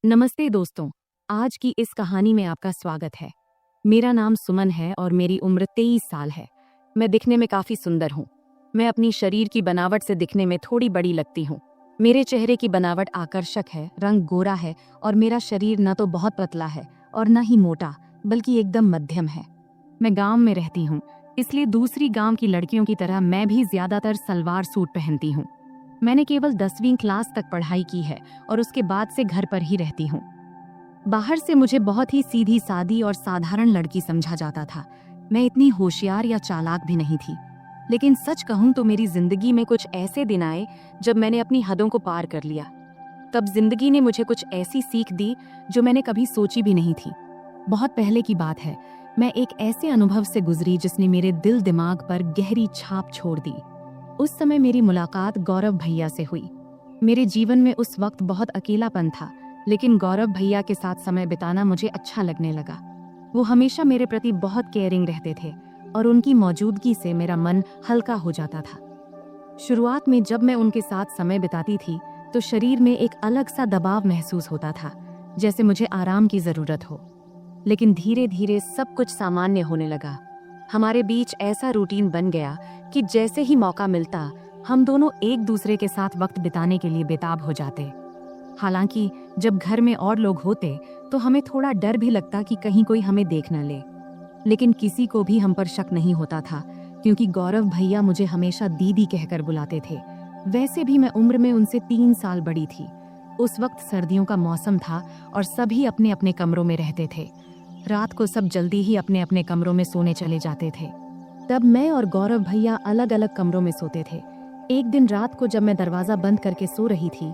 नमस्ते दोस्तों, आज की इस कहानी में आपका स्वागत है। मेरा नाम सुमन है और मेरी उम्र 23 साल है। मैं दिखने में काफी सुंदर हूँ। मैं अपनी शरीर की बनावट से दिखने में थोड़ी बड़ी लगती हूँ। मेरे चेहरे की बनावट आकर्षक है, रंग गोरा है और मेरा शरीर न तो बहुत पतला है और न ही मोटा, बल्कि एकदम मध्यम है। मैं गांव में रहती हूँ, इसलिए दूसरी गांव की लड़कियों की तरह मैं भी ज्यादातर सलवार सूट पहनती हूँ। मैंने केवल 10वीं क्लास तक पढ़ाई की है और उसके बाद से घर पर ही रहती हूँ। बाहर से मुझे बहुत ही सीधी सादी और साधारण लड़की समझा जाता था। मैं इतनी होशियार या चालाक भी नहीं थी। लेकिन सच कहूँ तो मेरी जिंदगी में कुछ ऐसे दिन आए जब मैंने अपनी हदों को पार कर लिया। तब जिंदगी ने मुझे कुछ ऐसी सीख दी जो मैंने कभी सोची भी नहीं थी। बहुत पहले की बात है, मैं एक ऐसे अनुभव से गुजरी जिसने मेरे दिल दिमाग पर गहरी छाप छोड़ दी। उस समय मेरी मुलाकात गौरव भैया से हुई। मेरे जीवन में उस वक्त बहुत अकेलापन था, लेकिन गौरव भैया के साथ समय बिताना मुझे अच्छा लगने लगा। वो हमेशा मेरे प्रति बहुत केयरिंग रहते थे और उनकी मौजूदगी से मेरा मन हल्का हो जाता था। शुरुआत में जब मैं उनके साथ समय बिताती थी तो शरीर में एक अलग सा दबाव महसूस होता था, जैसे मुझे आराम की जरूरत हो। लेकिन धीरे धीरे सब कुछ सामान्य होने लगा। हमारे बीच ऐसा रूटीन बन गया कि जैसे ही मौका मिलता हम दोनों एक दूसरे के साथ वक्त बिताने के लिए बेताब हो जाते। हालांकि जब घर में और लोग होते तो हमें थोड़ा डर भी लगता कि कहीं कोई हमें देख न ले। लेकिन किसी को भी हम पर शक नहीं होता था, क्योंकि गौरव भैया मुझे हमेशा दीदी कहकर बुलाते थे। वैसे भी मैं उम्र में उनसे 3 साल बड़ी थी। उस वक्त सर्दियों का मौसम था और सभी अपने अपने कमरों में रहते थे। रात को सब जल्दी ही अपने अपने कमरों में सोने चले जाते थे। तब मैं और गौरव भैया अलग अलग कमरों में सोते थे। एक दिन रात को जब मैं दरवाजा बंद करके सो रही थी,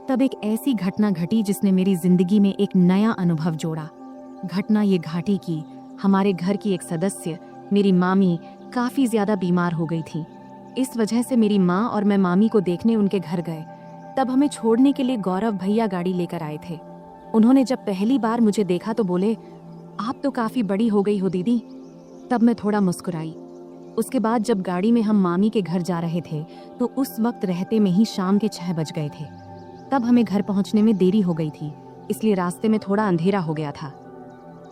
तब एक ऐसी घटना घटी जिसने मेरी जिंदगी में एक नया अनुभव जोड़ा। घटना ये घाटी की, हमारे घर की एक सदस्य, मेरी मामी, काफी ज्यादा बीमार हो गई थी। इस वजह से मेरी माँ और मैं मामी को देखने उनके घर गए। तब हमें छोड़ने के लिए गौरव भैया गाड़ी लेकर आए थे। उन्होंने जब पहली बार मुझे देखा तो बोले, आप तो काफी बड़ी हो गई हो दीदी। तब मैं थोड़ा मुस्कुराई। उसके बाद जब गाड़ी में हम मामी के घर जा रहे थे तो उस वक्त रहते में ही शाम के 6 बज गए थे। तब हमें घर पहुंचने में देरी हो गई थी, इसलिए रास्ते में थोड़ा अंधेरा हो गया था।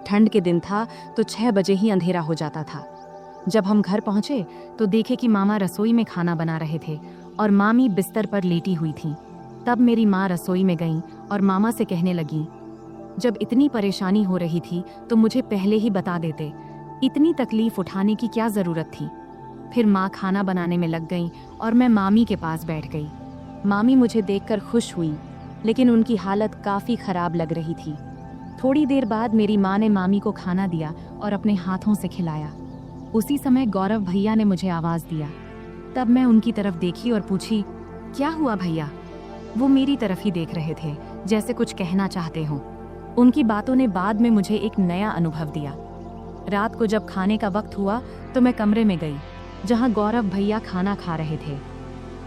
ठंड के दिन था तो 6 बजे ही अंधेरा हो जाता था। जब हम घर पहुंचे तो देखे कि मामा रसोई में खाना बना रहे थे और मामी बिस्तर पर लेटी हुई थी। तब मेरी माँ रसोई में गई और मामा से कहने लगी, जब इतनी परेशानी हो रही थी तो मुझे पहले ही बता देते, इतनी तकलीफ उठाने की क्या जरूरत थी। फिर माँ खाना बनाने में लग गई और मैं मामी के पास बैठ गई। मामी मुझे देखकर खुश हुई, लेकिन उनकी हालत काफी खराब लग रही थी। थोड़ी देर बाद मेरी माँ ने मामी को खाना दिया और अपने हाथों से खिलाया। उसी समय गौरव भैया ने मुझे आवाज दिया। तब मैं उनकी तरफ देखी और पूछी, क्या हुआ भैया? वो मेरी तरफ ही देख रहे थे, जैसे कुछ कहना चाहते हों। उनकी बातों ने बाद में मुझे एक नया अनुभव दिया। रात को जब खाने का वक्त हुआ तो मैं कमरे में गई, जहां गौरव भैया खाना खा रहे थे।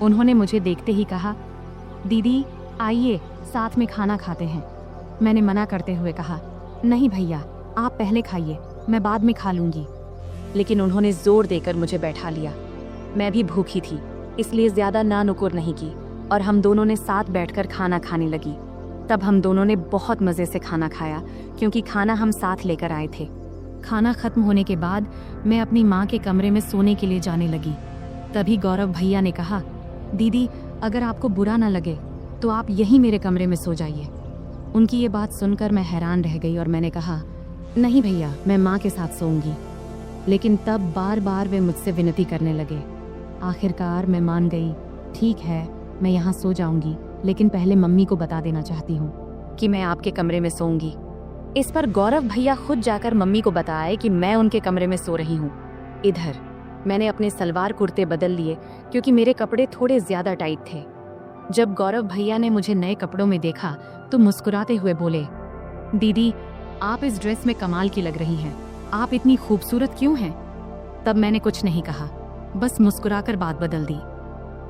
उन्होंने मुझे देखते ही कहा, दीदी आइए साथ में खाना खाते हैं। मैंने मना करते हुए कहा, नहीं भैया, आप पहले खाइए, मैं बाद में खा लूंगी। लेकिन उन्होंने जोर देकर मुझे बैठा लिया। मैं भी भूखी थी, इसलिए ज्यादा ना नुकुर नहीं की और हम दोनों ने साथ बैठकर खाना खाने लगी। तब हम दोनों ने बहुत मजे से खाना खाया, क्योंकि खाना हम साथ लेकर आए थे। खाना खत्म होने के बाद मैं अपनी माँ के कमरे में सोने के लिए जाने लगी। तभी गौरव भैया ने कहा, दीदी अगर आपको बुरा ना लगे तो आप यहीं मेरे कमरे में सो जाइए। उनकी ये बात सुनकर मैं हैरान रह गई और मैंने कहा, नहीं भैया, मैं माँ के साथ सोऊंगी। लेकिन तब बार बार वे मुझसे विनती करने लगे। आखिरकार मैं मान गई। ठीक है, मैं यहाँ सो जाऊंगी, लेकिन पहले मम्मी को बता देना चाहती हूँ कि मैं आपके कमरे में सोऊंगी। इस पर गौरव भैया खुद जाकर मम्मी को बताए कि मैं उनके कमरे में सो रही हूँ। इधर मैंने अपने सलवार कुर्ते बदल लिए, क्योंकि मेरे कपड़े थोड़े ज्यादा टाइट थे। जब गौरव भैया ने मुझे नए कपड़ों में देखा तो मुस्कुराते हुए बोले, दीदी आप इस ड्रेस में कमाल की लग रही हैं, आप इतनी खूबसूरत क्यों हैं? तब मैंने कुछ नहीं कहा, बस मुस्कुराकर बात बदल दी।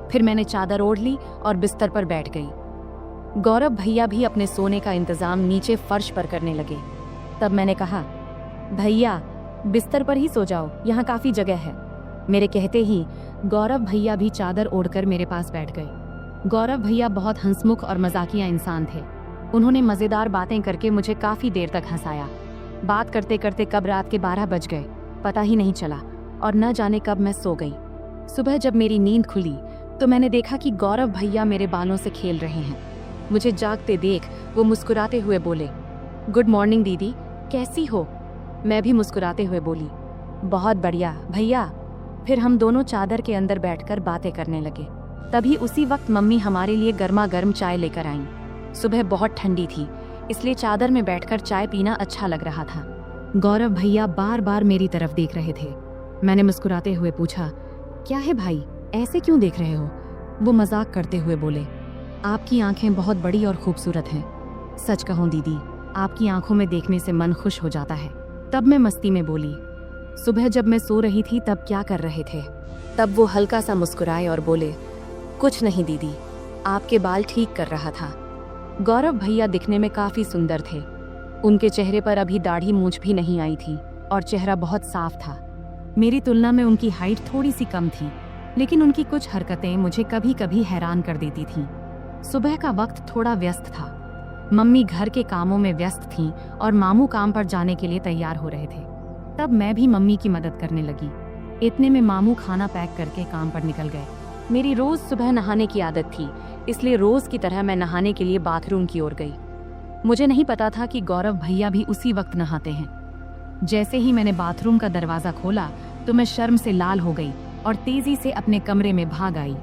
फिर मैंने चादर ओढ़ ली और बिस्तर पर बैठ गई। गौरव भैया भी अपने सोने का इंतजाम नीचे फर्श पर करने लगे। तब मैंने कहा, भैया बिस्तर पर ही सो जाओ, यहाँ काफी जगह है। मेरे कहते ही गौरव भैया भी चादर ओढ़कर मेरे पास बैठ गए। गौरव भैया बहुत हंसमुख और मजाकिया इंसान थे। उन्होंने मज़ेदार बातें करके मुझे काफ़ी देर तक हंसाया। बात करते करते कब रात के 12 बज गए पता ही नहीं चला और न जाने कब मैं सो गई। सुबह जब मेरी नींद खुली तो मैंने देखा कि गौरव भैया मेरे बालों से खेल रहे हैं। मुझे जागते देख वो मुस्कुराते हुए बोले, गुड मॉर्निंग दीदी, कैसी हो? मैं भी मुस्कुराते हुए बोली, बहुत बढ़िया भैया। फिर हम दोनों चादर के अंदर बैठकर बातें करने लगे। तभी उसी वक्त मम्मी हमारे लिए गर्मा गर्म चाय लेकर आईं। सुबह बहुत ठंडी थी, इसलिए चादर में बैठकर चाय पीना अच्छा लग रहा था। गौरव भैया बार बार मेरी तरफ देख रहे थे। मैंने मुस्कुराते हुए पूछा, क्या है भाई, ऐसे क्यों देख रहे हो? वो मजाक करते हुए बोले, आपकी आंखें बहुत बड़ी और खूबसूरत हैं। सच कहूं दीदी, आपकी आंखों में देखने से मन खुश हो जाता है। तब मैं मस्ती में बोली, सुबह जब मैं सो रही थी तब क्या कर रहे थे? तब वो हल्का सा मुस्कुराए और बोले, कुछ नहीं दीदी, आपके बाल ठीक कर रहा था। गौरव भैया दिखने में काफी सुंदर थे। उनके चेहरे पर अभी दाढ़ी मूंछ भी नहीं आई थी और चेहरा बहुत साफ था। मेरी तुलना में उनकी हाइट थोड़ी सी कम थी, लेकिन उनकी कुछ हरकतें मुझे कभी कभी हैरान कर देती थीं। सुबह का वक्त थोड़ा व्यस्त था। मम्मी घर के कामों में व्यस्त थीं और मामू काम पर जाने के लिए तैयार हो रहे थे। तब मैं भी मम्मी की मदद करने लगी। इतने में मामू खाना पैक करके काम पर निकल गए। मेरी रोज सुबह नहाने की आदत थी, इसलिए रोज की तरह मैं नहाने के लिए बाथरूम की ओर गई। मुझे नहीं पता था कि गौरव भैया भी उसी वक्त नहाते हैं। जैसे ही मैंने बाथरूम का दरवाजा खोला तो मैं शर्म से लाल हो गई और तेजी से अपने कमरे में भाग आई।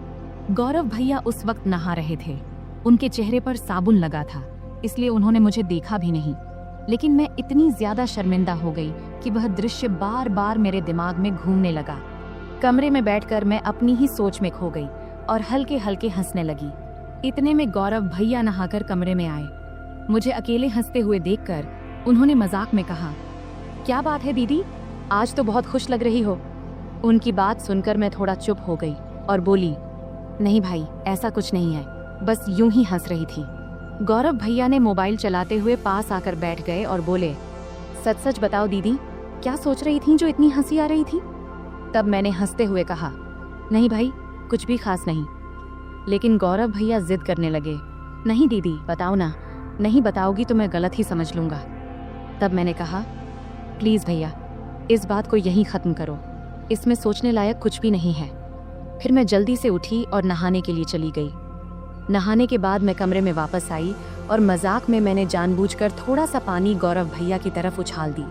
गौरव भैया उस वक्त नहा रहे थे। उनके चेहरे पर साबुन लगा था, इसलिए उन्होंने मुझे देखा भी नहीं। लेकिन मैं इतनी ज्यादा शर्मिंदा हो गई कि वह दृश्य बार बार मेरे दिमाग में घूमने लगा। कमरे में बैठकर मैं अपनी ही सोच में खो गई और हल्के हल्के हंसने लगी। इतने में गौरव भैया नहाकर कमरे में आए। मुझे अकेले हंसते हुए देखकर उन्होंने मजाक में कहा, क्या बात है दीदी, आज तो बहुत खुश लग रही हो। उनकी बात सुनकर मैं थोड़ा चुप हो गई और बोली, नहीं भाई, ऐसा कुछ नहीं है, बस यूं ही हंस रही थी। गौरव भैया ने मोबाइल चलाते हुए पास आकर बैठ गए और बोले, सच सच बताओ दीदी, क्या सोच रही थी जो इतनी हंसी आ रही थी? तब मैंने हंसते हुए कहा, नहीं भाई, कुछ भी खास नहीं। लेकिन गौरव भैया जिद करने लगे, नहीं दीदी बताओ ना, नहीं बताओगी तो मैं गलत ही समझ लूंगा। तब मैंने कहा, प्लीज भैया, इस बात को यहीं खत्म करो, इसमें सोचने लायक कुछ भी नहीं है। फिर मैं जल्दी से उठी और नहाने के लिए चली गई। नहाने के बाद मैं कमरे में वापस आई और मजाक में मैंने जानबूझकर थोड़ा सा पानी गौरव भैया की तरफ उछाल दी।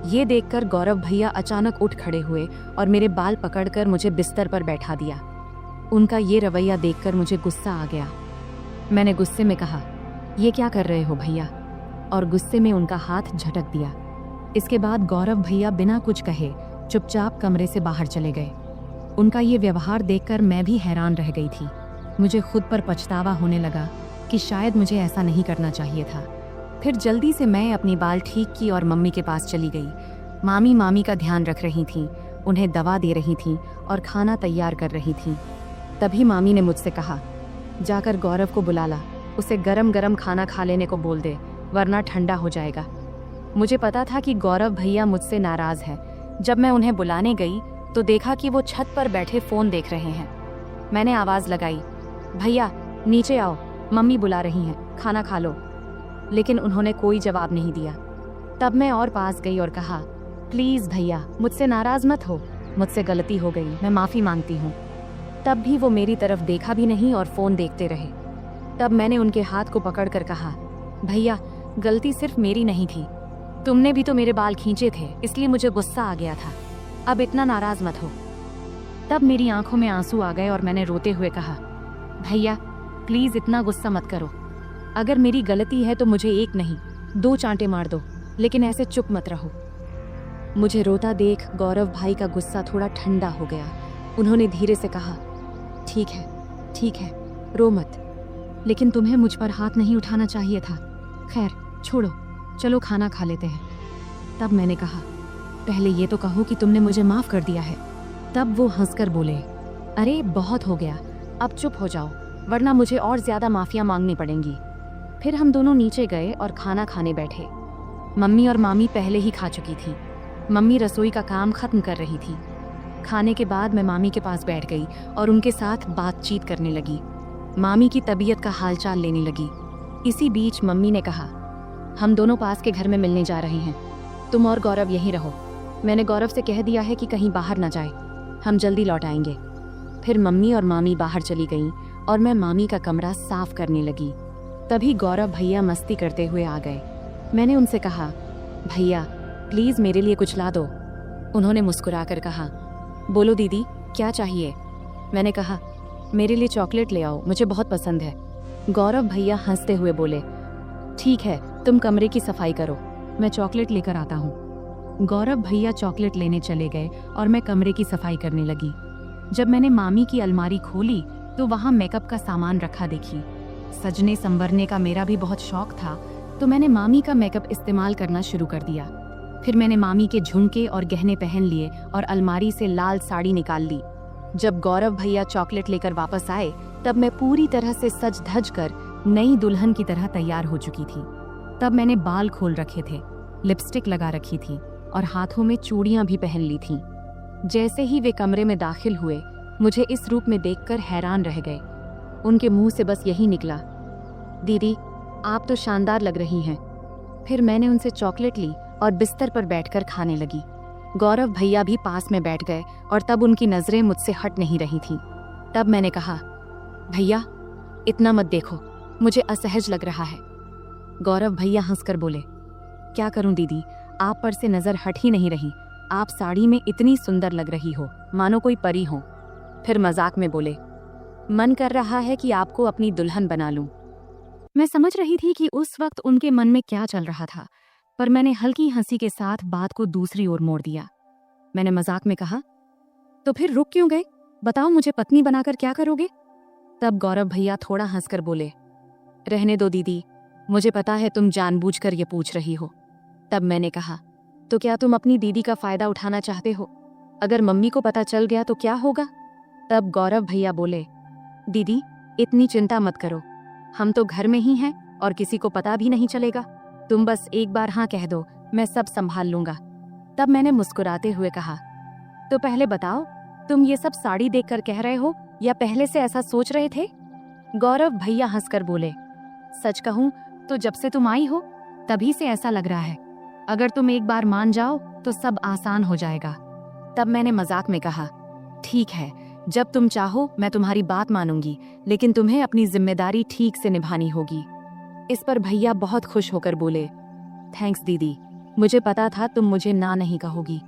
ये देखकर गौरव भैया अचानक उठ खड़े हुए और मेरे बाल पकड़कर मुझे बिस्तर पर बैठा दिया। उनका ये रवैया देखकर मुझे गुस्सा आ गया। मैंने गुस्से में कहा, ये क्या कर रहे हो भैया? और गुस्से में उनका हाथ झटक दिया। इसके बाद गौरव भैया बिना कुछ कहे चुपचाप कमरे से बाहर चले गए। उनका ये व्यवहार देखकर मैं भी हैरान रह गई थी। मुझे खुद पर पछतावा होने लगा कि शायद मुझे ऐसा नहीं करना चाहिए था। फिर जल्दी से मैं अपनी बाल ठीक की और मम्मी के पास चली गई। मामी का ध्यान रख रही थीं, उन्हें दवा दे रही थीं और खाना तैयार कर रही थीं। तभी मामी ने मुझसे कहा, जाकर गौरव को बुला ला, उसे गरम गरम खाना खा लेने को बोल दे, वरना ठंडा हो जाएगा। मुझे पता था कि गौरव भैया मुझसे नाराज है। जब मैं उन्हें बुलाने गई तो देखा कि वो छत पर बैठे फोन देख रहे हैं। मैंने आवाज लगाई, भैया नीचे आओ, मम्मी बुला रही हैं, खाना खा लो। लेकिन उन्होंने कोई जवाब नहीं दिया। तब मैं और पास गई और कहा, प्लीज भैया, मुझसे नाराज मत हो, मुझसे गलती हो गई, मैं माफी मांगती हूँ। तब भी वो मेरी तरफ देखा भी नहीं और फोन देखते रहे। तब मैंने उनके हाथ को पकड़कर कहा, भैया गलती सिर्फ मेरी नहीं थी, तुमने भी तो मेरे बाल खींचे थे, इसलिए मुझे गुस्सा आ गया था, अब इतना नाराज मत हो। तब मेरी आंखों में आंसू आ गए और मैंने रोते हुए कहा, भैया प्लीज इतना गुस्सा मत करो, अगर मेरी गलती है तो मुझे एक नहीं 2 चांटे मार दो, लेकिन ऐसे चुप मत रहो। मुझे रोता देख गौरव भाई का गुस्सा थोड़ा ठंडा हो गया। उन्होंने धीरे से कहा, ठीक है, रो मत, लेकिन तुम्हें मुझ पर हाथ नहीं उठाना चाहिए था। खैर छोड़ो, चलो खाना खा लेते हैं। तब मैंने कहा, पहले ये तो कहो कि तुमने मुझे माफ कर दिया है। तब वो हंसकर बोले, अरे बहुत हो गया, अब चुप हो जाओ, वरना मुझे और ज्यादा माफिया मांगनी पड़ेंगी। फिर हम दोनों नीचे गए और खाना खाने बैठे। मम्मी और मामी पहले ही खा चुकी थी। मम्मी रसोई का काम खत्म कर रही थी। खाने के बाद मैं मामी के पास बैठ गई और उनके साथ बातचीत करने लगी। मामी की तबीयत का हालचाल लेने लगी। इसी बीच मम्मी ने कहा, हम दोनों पास के घर में मिलने जा रहे हैं, तुम और गौरव यहीं रहो। मैंने गौरव से कह दिया है कि कहीं बाहर ना जाए, हम जल्दी लौट आएंगे। फिर मम्मी और मामी बाहर चली गईं और मैं मामी का कमरा साफ करने लगी। तभी गौरव भैया मस्ती करते हुए आ गए। मैंने उनसे कहा, भैया प्लीज़ मेरे लिए कुछ ला दो। उन्होंने मुस्कुराकर कहा, बोलो दीदी क्या चाहिए। मैंने कहा, मेरे लिए चॉकलेट ले आओ, मुझे बहुत पसंद है। गौरव भैया हंसते हुए बोले, ठीक है तुम कमरे की सफाई करो, मैं चॉकलेट लेकर आता हूँ। गौरव भैया चॉकलेट लेने चले गए और मैं कमरे की सफाई करने लगी। जब मैंने मामी की अलमारी खोली तो वहाँ मेकअप का सामान रखा देखी। सजने संवरने का मेरा भी बहुत शौक था, तो मैंने मामी का मेकअप इस्तेमाल करना शुरू कर दिया। फिर मैंने मामी के झुमके और गहने पहन लिए और अलमारी से लाल साड़ी निकाल ली। जब गौरव भैया चॉकलेट लेकर वापस आए तब मैं पूरी तरह से सज धज कर नई दुल्हन की तरह तैयार हो चुकी थी। तब मैंने बाल खोल रखे थे, लिपस्टिक लगा रखी थी और हाथों में चूड़ियां भी पहन ली थीं। जैसे ही वे कमरे में दाखिल हुए, मुझे इस रूप में देखकर हैरान रह गए। उनके मुंह से बस यही निकला, दीदी आप तो शानदार लग रही हैं। फिर मैंने उनसे चॉकलेट ली और बिस्तर पर बैठकर खाने लगी। गौरव भैया भी पास में बैठ गए और तब उनकी नजरें मुझसे हट नहीं रही थीं। तब मैंने कहा, भैया इतना मत देखो, मुझे असहज लग रहा है। गौरव भैया हंसकर बोले, क्या करूं दीदी, आप पर से नजर हट ही नहीं रही। आप साड़ी में इतनी सुंदर लग रही हो, मानो कोई परी हो। फिर मजाक में बोले, मन कर रहा है कि आपको अपनी दुल्हन बना लूं। मैं समझ रही थी कि उस वक्त उनके मन में क्या चल रहा था, पर मैंने हल्की हंसी के साथ बात को दूसरी ओर मोड़ दिया। मैंने मजाक में कहा, तो फिर रुक क्यों गए, बताओ मुझे पत्नी बनाकर क्या करोगे। तब गौरव भैया थोड़ा हंसकर बोले, रहने दो दीदी, मुझे पता है तुम जानबूझकर ये पूछ रही हो। तब मैंने कहा, तो क्या तुम अपनी दीदी का फायदा उठाना चाहते हो? अगर मम्मी को पता चल गया तो क्या होगा? तब गौरव भैया बोले, दीदी इतनी चिंता मत करो, हम तो घर में ही हैं और किसी को पता भी नहीं चलेगा। तुम बस एक बार हाँ कह दो, मैं सब संभाल लूंगा। तब मैंने मुस्कुराते हुए कहा, तो पहले बताओ, तुम ये सब साड़ी देखकर कह रहे हो या पहले से ऐसा सोच रहे थे? गौरव भैया हंसकर बोले, सच कहूं तो जब से तुम आई हो तभी से ऐसा लग रहा है। अगर तुम एक बार मान जाओ तो सब आसान हो जाएगा। तब मैंने मजाक में कहा, ठीक है, जब तुम चाहो मैं तुम्हारी बात मानूंगी, लेकिन तुम्हें अपनी जिम्मेदारी ठीक से निभानी होगी। इस पर भैया बहुत खुश होकर बोले, थैंक्स दीदी, मुझे पता था तुम मुझे ना नहीं कहोगी,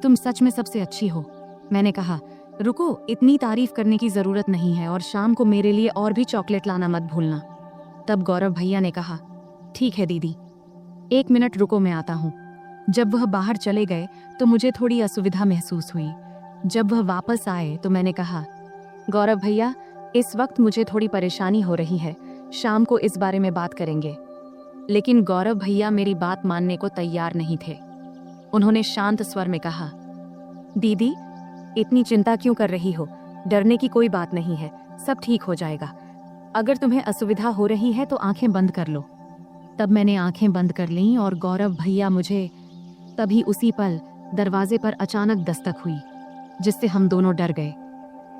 तुम सच में सबसे अच्छी हो। मैंने कहा, रुको, इतनी तारीफ करने की जरूरत नहीं है और शाम को मेरे लिए और भी चॉकलेट लाना मत भूलना। तब गौरव भैया ने कहा, ठीक है दीदी, 1 मिनट रुको, मैं आता हूँ। जब वह बाहर चले गए तो मुझे थोड़ी असुविधा महसूस हुई। जब वह वापस आए तो मैंने कहा, गौरव भैया इस वक्त मुझे थोड़ी परेशानी हो रही है, शाम को इस बारे में बात करेंगे। लेकिन गौरव भैया मेरी बात मानने को तैयार नहीं थे। उन्होंने शांत स्वर में कहा, दीदी इतनी चिंता क्यों कर रही हो, डरने की कोई बात नहीं है, सब ठीक हो जाएगा। अगर तुम्हें असुविधा हो रही है तो आंखें बंद कर लो। तब मैंने आंखें बंद कर लीं और गौरव भैया मुझे तभी उसी पल दरवाजे पर अचानक दस्तक हुई, जिससे हम दोनों डर गए।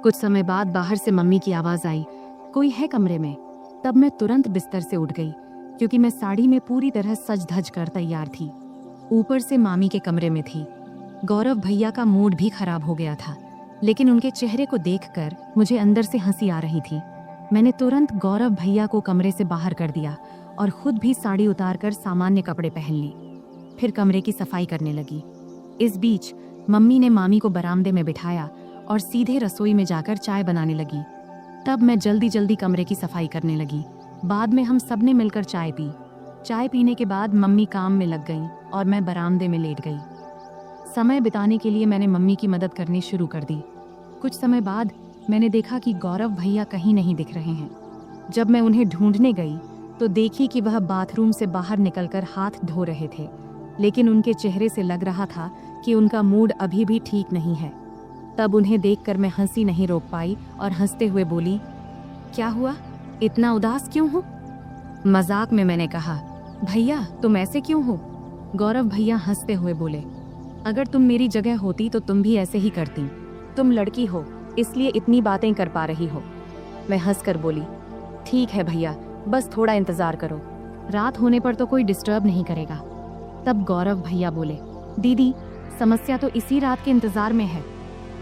कुछ समय बाद बाहर से मम्मी की आवाज आई, कोई है कमरे में? तब मैं तुरंत बिस्तर से उठ गई, क्योंकि मैं साड़ी में पूरी तरह सज धज कर तैयार थी। ऊपर से मामी के कमरे में थी। गौरव भैया का मूड भी खराब हो गया था, लेकिन उनके चेहरे को देखकर मुझे अंदर से हंसी आ रही थी। मैंने तुरंत गौरव भैया को कमरे से बाहर कर दिया और खुद भी साड़ी उतारकर सामान्य कपड़े पहन ली। फिर कमरे की सफाई करने लगी। इस बीच मम्मी ने मामी को बरामदे में बिठाया और सीधे रसोई में जाकर चाय बनाने लगी। तब मैं जल्दी जल्दी कमरे की सफाई करने लगी। बाद में हम सबने मिलकर चाय पी। चाय पीने के बाद मम्मी काम में लग गईं और मैं बरामदे में लेट गई। समय बिताने के लिए मैंने मम्मी की मदद करनी शुरू कर दी। कुछ समय बाद मैंने देखा कि गौरव भैया कहीं नहीं दिख रहे हैं। जब मैं उन्हें ढूंढने गई तो देखी कि वह बाथरूम से बाहर निकलकर हाथ धो रहे थे, लेकिन उनके चेहरे से लग रहा था कि उनका मूड अभी भी ठीक नहीं है। तब उन्हें देखकर मैं हंसी नहीं रोक पाई और हंसते हुए बोली, क्या हुआ, इतना उदास क्यों हो? मजाक में मैंने कहा, भैया तुम ऐसे क्यों हो? गौरव भैया हंसते हुए बोले, अगर तुम मेरी जगह होती तो तुम भी ऐसे ही करती। तुम लड़की हो इसलिए इतनी बातें कर पा रही हो। मैं हंसकर बोली, ठीक है भैया, बस थोड़ा इंतजार करो, रात होने पर तो कोई डिस्टर्ब नहीं करेगा। तब गौरव भैया बोले, दीदी समस्या तो इसी रात के इंतजार में है,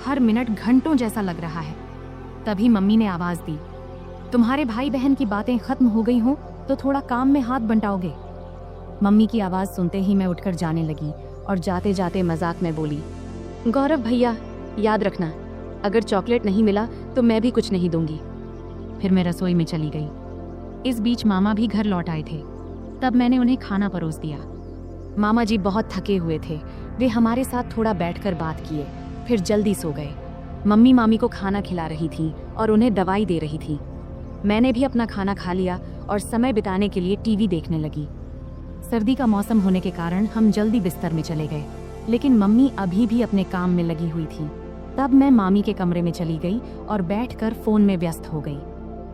हर मिनट घंटों जैसा लग रहा है। तभी मम्मी ने आवाज दी, तुम्हारे भाई बहन की बातें खत्म हो गई हो तो थोड़ा काम में हाथ बंटाओगे। मम्मी की आवाज सुनते ही मैं उठकर जाने लगी और जाते जाते मजाक में बोली, गौरव भैया याद रखना, अगर चॉकलेट नहीं मिला तो मैं भी कुछ नहीं दूंगी। फिर मैं रसोई में चली गई। इस बीच मामा भी घर लौट आए थे। तब मैंने उन्हें खाना परोस दिया। मामा जी बहुत थके हुए थे, वे हमारे साथ थोड़ा बैठकर बात किए, फिर जल्दी सो गए। मम्मी मामी को खाना खिला रही थी और उन्हें दवाई दे रही थी। मैंने भी अपना खाना खा लिया और समय बिताने के लिए टीवी देखने लगी। सर्दी का मौसम होने के कारण हम जल्दी बिस्तर में चले गए, लेकिन मम्मी अभी भी अपने काम में लगी हुई थी। तब मैं मामी के कमरे में चली गई और बैठकर फोन में व्यस्त हो गई।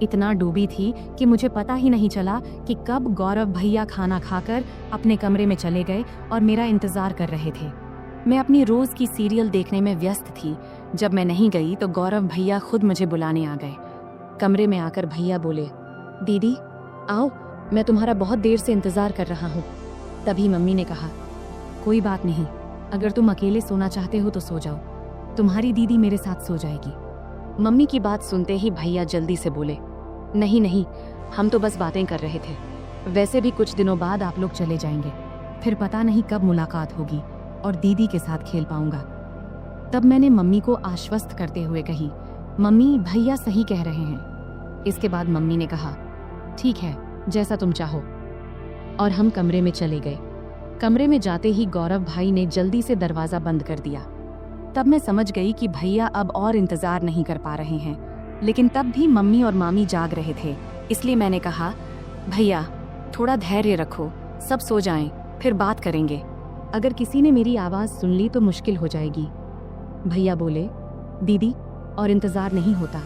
इतना डूबी थी कि मुझे पता ही नहीं चला कि कब गौरव भैया खाना खाकर अपने कमरे में चले गए और मेरा इंतजार कर रहे थे। मैं अपनी रोज की सीरियल देखने में व्यस्त थी। जब मैं नहीं गई तो गौरव भैया खुद मुझे बुलाने आ गए। कमरे में आकर भैया बोले, दीदी आओ, मैं तुम्हारा बहुत देर से इंतजार कर रहा हूँ। तभी मम्मी ने कहा, कोई बात नहीं, अगर तुम अकेले सोना चाहते हो तो सो जाओ, तुम्हारी दीदी मेरे साथ सो जाएगी। मम्मी की बात सुनते ही भैया जल्दी से बोले, नहीं नहीं, हम तो बस बातें कर रहे थे, वैसे भी कुछ दिनों बाद आप लोग चले जाएंगे, फिर पता नहीं कब मुलाकात होगी और दीदी के साथ खेल पाऊंगा। तब मैंने मम्मी को आश्वस्त करते हुए कही, मम्मी भैया सही कह रहे हैं। इसके बाद मम्मी ने कहा, ठीक है जैसा तुम चाहो, और हम कमरे में चले गए। कमरे में जाते ही गौरव भाई ने जल्दी से दरवाजा बंद कर दिया। तब मैं समझ गई कि भैया अब और इंतजार नहीं कर पा रहे हैं, लेकिन तब भी मम्मी और मामी जाग रहे थे, इसलिए मैंने कहा, भैया थोड़ा धैर्य रखो, सब सो जाएं, फिर बात करेंगे। अगर किसी ने मेरी आवाज सुन ली तो मुश्किल हो जाएगी। भैया बोले, दीदी और इंतजार नहीं होता।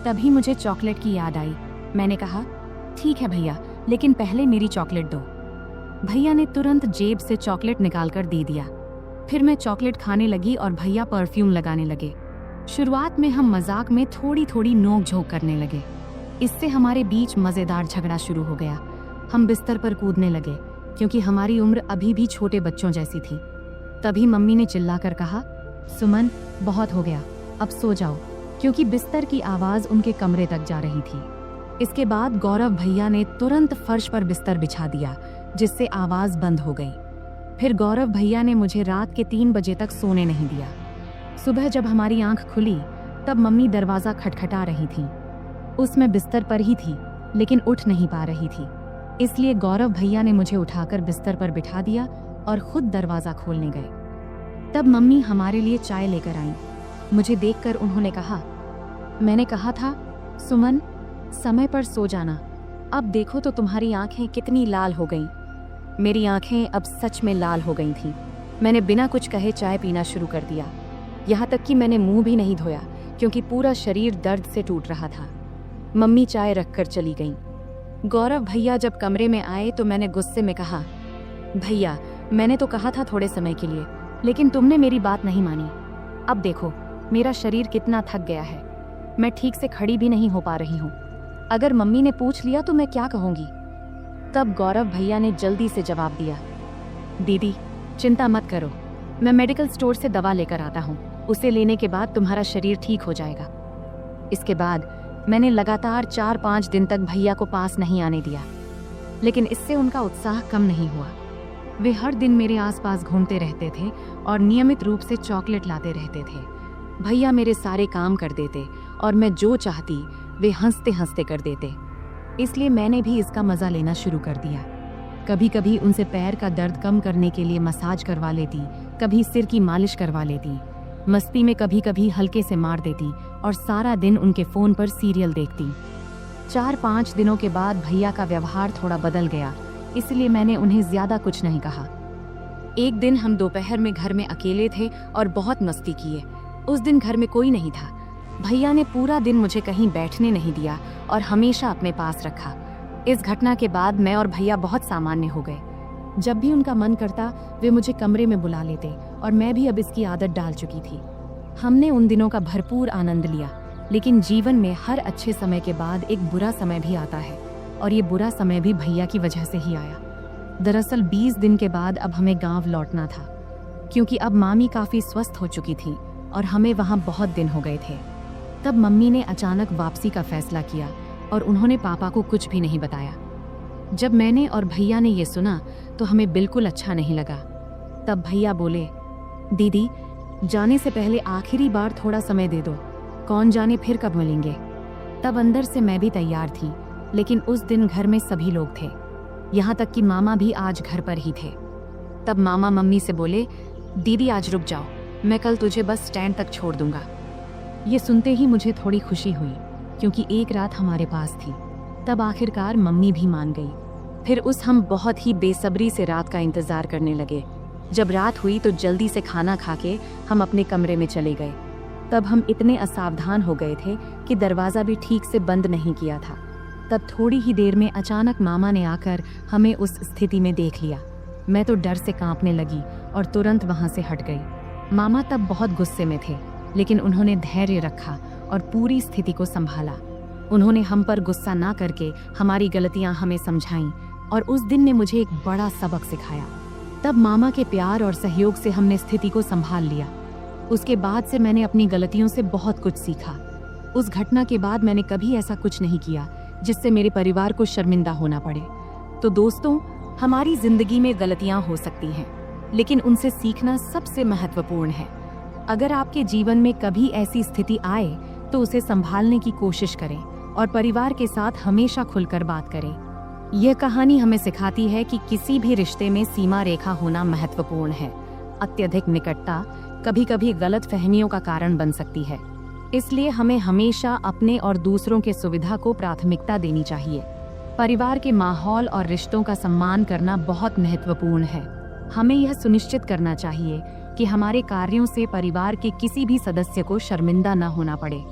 तभी मुझे चॉकलेट की याद आई। मैंने कहा, ठीक है भैया, लेकिन पहले मेरी चॉकलेट दो। भैया ने तुरंत जेब से चॉकलेट निकालकर दे दिया। फिर मैं चॉकलेट खाने लगी और भैया परफ्यूम लगाने लगे। शुरुआत में हम मजाक में थोड़ी थोड़ी नोक झोंक करने लगे। इससे हमारे बीच मजेदार झगड़ा शुरू हो गया। हम बिस्तर पर कूदने लगे क्योंकि हमारी उम्र अभी भी छोटे बच्चों जैसी थी। तभी मम्मी ने चिल्लाकर कहा, सुमन बहुत हो गया, अब सो जाओ, क्योंकि बिस्तर की आवाज उनके कमरे तक जा रही थी। इसके बाद गौरव भैया ने तुरंत फर्श पर बिस्तर बिछा दिया, जिससे आवाज बंद हो गई। फिर गौरव भैया ने मुझे रात के 3 बजे तक सोने नहीं दिया। सुबह जब हमारी आंख खुली तब मम्मी दरवाजा खटखटा रही थी। उसमें बिस्तर पर ही थी, लेकिन उठ नहीं पा रही थी। इसलिए गौरव भैया ने मुझे उठाकर बिस्तर पर बिठा दिया और खुद दरवाजा खोलने गए। तब मम्मी हमारे लिए चाय लेकर आईं। मुझे देखकर उन्होंने कहा, मैंने कहा था सुमन समय पर सो जाना, अब देखो तो तुम्हारी आंखें कितनी लाल हो गईं। मेरी आंखें अब सच में लाल हो गई थीं। मैंने बिना कुछ कहे चाय पीना शुरू कर दिया। यहाँ तक कि मैंने मुंह भी नहीं धोया क्योंकि पूरा शरीर दर्द से टूट रहा था। मम्मी चाय रखकर चली गईं। गौरव भैया जब कमरे में आए तो मैंने गुस्से में कहा, भैया मैंने तो कहा था थोड़े समय के लिए, लेकिन तुमने मेरी बात नहीं मानी। अब देखो मेरा शरीर कितना थक गया है, मैं ठीक से खड़ी भी नहीं हो पा रही हूँ। अगर मम्मी ने पूछ लिया तो मैं क्या कहूँगी। तब गौरव भैया ने जल्दी से जवाब दिया, दीदी चिंता मत करो, मैं मेडिकल स्टोर से दवा लेकर आता हूँ, उसे लेने के बाद तुम्हारा शरीर ठीक हो जाएगा। इसके बाद मैंने लगातार 4-5 दिन तक भैया को पास नहीं आने दिया, लेकिन इससे उनका उत्साह कम नहीं हुआ। वे हर दिन मेरे आसपास घूमते रहते थे और नियमित रूप से चॉकलेट लाते रहते थे। भैया मेरे सारे काम कर देते और मैं जो चाहती वे हंसते हंसते कर देते। इसलिए मैंने भी इसका मजा लेना शुरू कर दिया। कभी कभी उनसे पैर का दर्द कम करने के लिए मसाज करवा लेती, कभी सिर की मालिश करवा लेती, मस्ती में कभी कभी हल्के से मार देती और सारा दिन उनके फोन पर सीरियल देखती। 4-5 दिनों के बाद भैया का व्यवहार थोड़ा बदल गया, इसलिए मैंने उन्हें ज्यादा कुछ नहीं कहा। एक दिन हम दोपहर में घर में अकेले थे और बहुत मस्ती किए। उस दिन घर में कोई नहीं था। भैया ने पूरा दिन मुझे कहीं बैठने नहीं दिया और हमेशा अपने पास रखा। इस घटना के बाद मैं और भैया बहुत सामान्य हो गए। जब भी उनका मन करता वे मुझे कमरे में बुला लेते और मैं भी अब इसकी आदत डाल चुकी थी। हमने उन दिनों का भरपूर आनंद लिया, लेकिन जीवन में हर अच्छे समय के बाद एक बुरा समय भी आता है और ये बुरा समय भी भैया की वजह से ही आया। दरअसल 20 दिन के बाद अब हमें गांव लौटना था, क्योंकि अब मामी काफ़ी स्वस्थ हो चुकी थी और हमें वहाँ बहुत दिन हो गए थे। तब मम्मी ने अचानक वापसी का फैसला किया और उन्होंने पापा को कुछ भी नहीं बताया। जब मैंने और भैया ने ये सुना तो हमें बिल्कुल अच्छा नहीं लगा। तब भैया बोले, दीदी जाने से पहले आखिरी बार थोड़ा समय दे दो, कौन जाने फिर कब मिलेंगे। तब अंदर से मैं भी तैयार थी, लेकिन उस दिन घर में सभी लोग थे, यहाँ तक कि मामा भी आज घर पर ही थे। तब मामा मम्मी से बोले, दीदी आज रुक जाओ, मैं कल तुझे बस स्टैंड तक छोड़ दूंगा। ये सुनते ही मुझे थोड़ी खुशी हुई, क्योंकि एक रात हमारे पास थी। तब आखिरकार मम्मी भी मान गई। फिर हम बहुत ही बेसब्री से रात का इंतजार करने लगे। जब रात हुई तो जल्दी से खाना खा के हम अपने कमरे में चले गए। तब हम इतने असावधान हो गए थे कि दरवाज़ा भी ठीक से बंद नहीं किया था। तब थोड़ी ही देर में अचानक मामा ने आकर हमें उस स्थिति में देख लिया। मैं तो डर से कांपने लगी और तुरंत वहाँ से हट गई। मामा तब बहुत गुस्से में थे, लेकिन उन्होंने धैर्य रखा और पूरी स्थिति को संभाला। उन्होंने हम पर गुस्सा ना करके हमारी गलतियां हमें समझाईं और उस दिन ने मुझे एक बड़ा सबक सिखाया। तब मामा के प्यार और सहयोग से हमने स्थिति को संभाल लिया। उसके बाद से मैंने अपनी गलतियों से बहुत कुछ सीखा। उस घटना के बाद मैंने कभी ऐसा कुछ नहीं किया जिससे मेरे परिवार को शर्मिंदा होना पड़े। तो दोस्तों, हमारी जिंदगी में गलतियां हो सकती हैं, लेकिन उनसे सीखना सबसे महत्वपूर्ण है। अगर आपके जीवन में कभी ऐसी स्थिति आए तो उसे संभालने की कोशिश करें और परिवार के साथ हमेशा खुलकर बात करें। यह कहानी हमें सिखाती है कि किसी भी रिश्ते में सीमा रेखा होना महत्वपूर्ण है। अत्यधिक निकटता कभी कभी गलत फहमियों का कारण बन सकती है, इसलिए हमें हमेशा अपने और दूसरों के सुविधा को प्राथमिकता देनी चाहिए। परिवार के माहौल और रिश्तों का सम्मान करना बहुत महत्वपूर्ण है। हमें यह सुनिश्चित करना चाहिए कि हमारे कार्यों से परिवार के किसी भी सदस्य को शर्मिंदा न होना पड़े।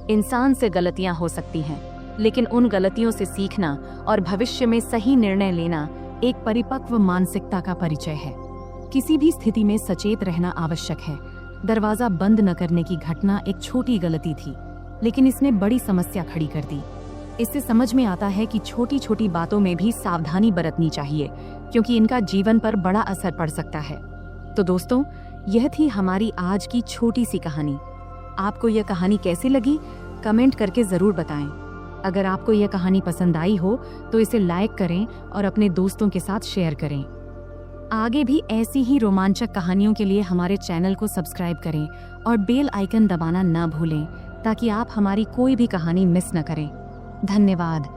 इंसान से गलतियां हो सकती हैं, लेकिन उन गलतियों से सीखना और भविष्य में सही निर्णय लेना एक परिपक्व मानसिकता का परिचय है। किसी भी स्थिति में सचेत रहना आवश्यक है। दरवाजा बंद न करने की घटना एक छोटी गलती थी, लेकिन इसने बड़ी समस्या खड़ी कर दी। इससे समझ में आता है कि छोटी छोटी बातों में भी सावधानी बरतनी चाहिए, क्योंकि इनका जीवन पर बड़ा असर पड़ सकता है। तो दोस्तों, यह थी हमारी आज की छोटी सी कहानी। आपको यह कहानी कैसी लगी, कमेंट करके ज़रूर बताएं। अगर आपको यह कहानी पसंद आई हो तो इसे लाइक करें और अपने दोस्तों के साथ शेयर करें। आगे भी ऐसी ही रोमांचक कहानियों के लिए हमारे चैनल को सब्सक्राइब करें और बेल आइकन दबाना ना भूलें, ताकि आप हमारी कोई भी कहानी मिस न करें। धन्यवाद।